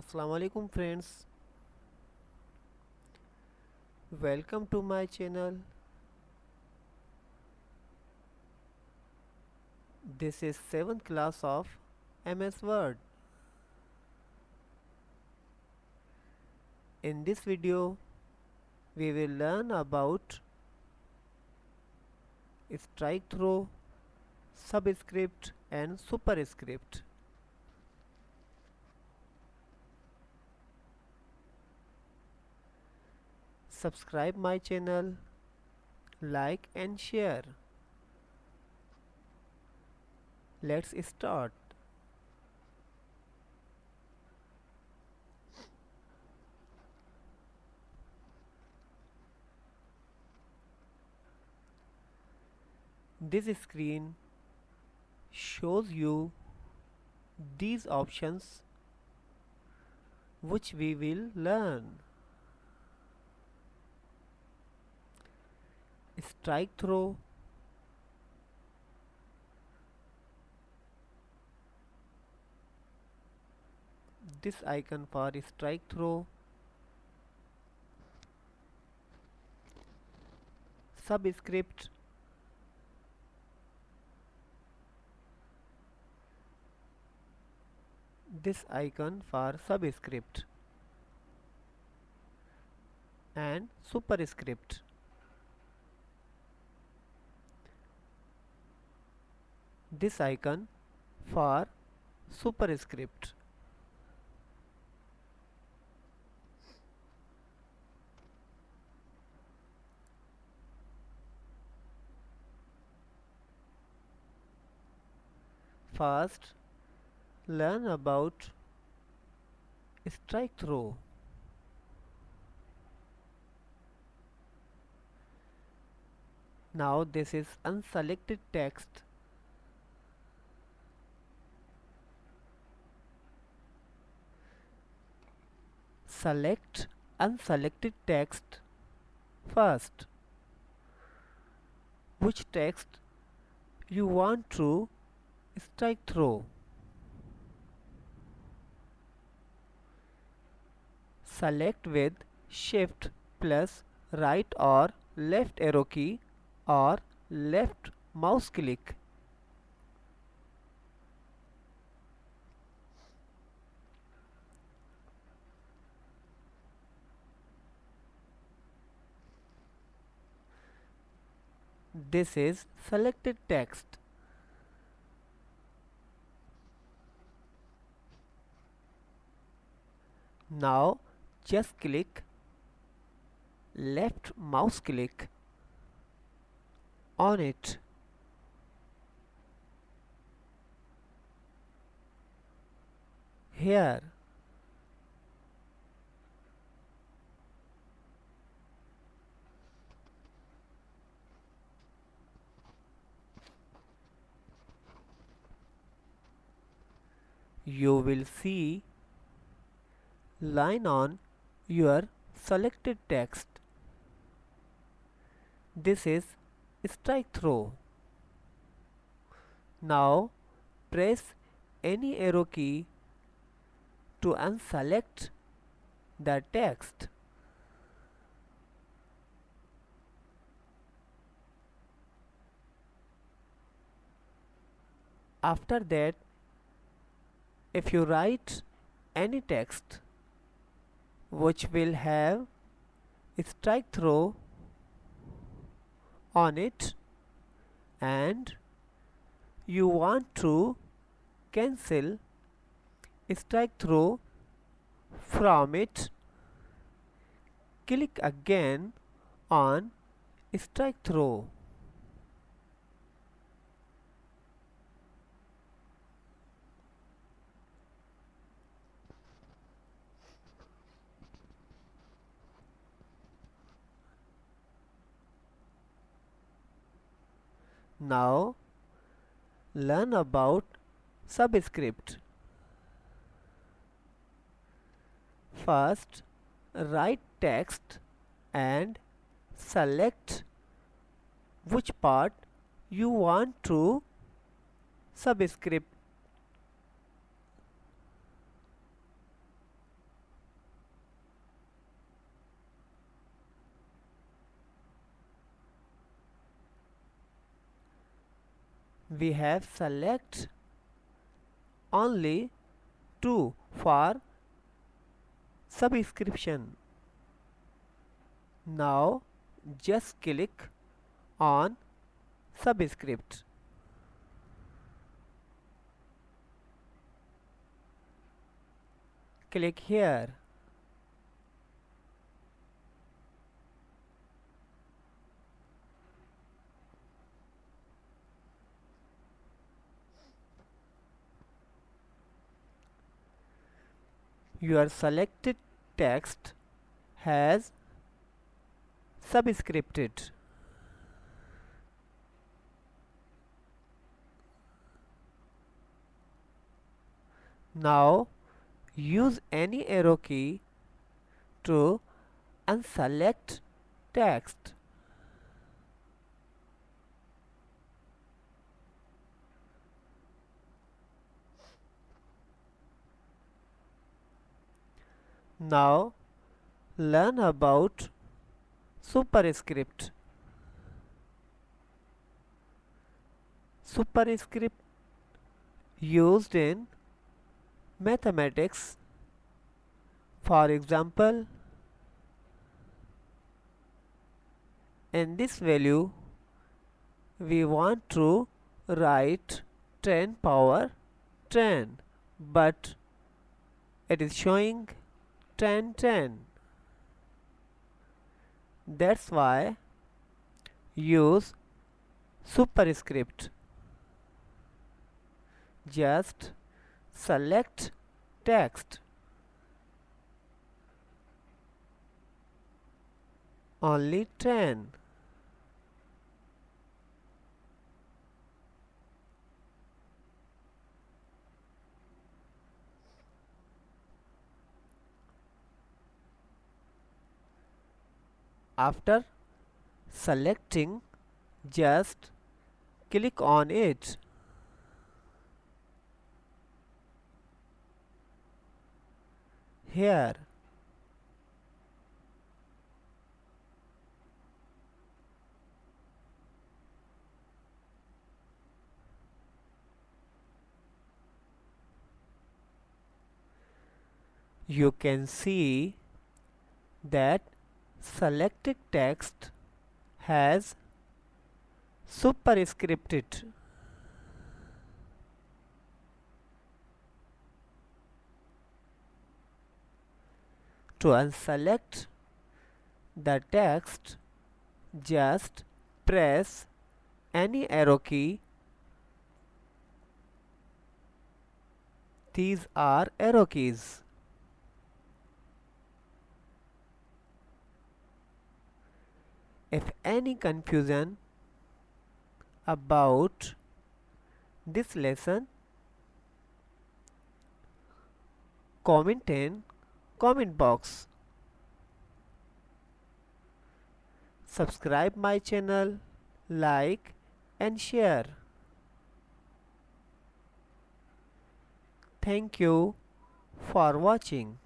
Assalamu alaikum friends, welcome to my channel. This is 7th class of MS Word. In this video we will learn about strike through, subscript and superscript. Subscribe my channel, like and share. Let's start. This screen shows you these options which we will learn. Strike through, this icon for strike through, subscript, this icon for subscript, and superscript. This icon for superscript. First, learn about strike through. Now this is unselected text. Select unselected text first. Which text you want to strike through? Select with Shift plus right or left arrow key or left mouse click. This is selected text. Now just click left mouse click on it. Here you will see line on your selected text. This is strike through. Now press any arrow key to unselect the text. After that, if you write any text which will have strike through on it and you want to cancel strike through from it, click again on strike through. Now learn about subscript. First, write text and select which part you want to subscript. we have select only 2 for subscription. Now just click on subscript. Click here. Your selected text has subscripted. Now use any arrow key to unselect text. Now learn about superscript. Superscript used in mathematics. For example, in this value we want to write 10 power 10, but it is showing 10 10. That's why use superscript. Just select text. Only 10. After selecting, just click on it. Here. You can see that selected text has superscripted. To unselect the text, just press any arrow key. These are arrow keys. If any confusion about this lesson, comment in comment box. Subscribe my channel, like and share. Thank you for watching.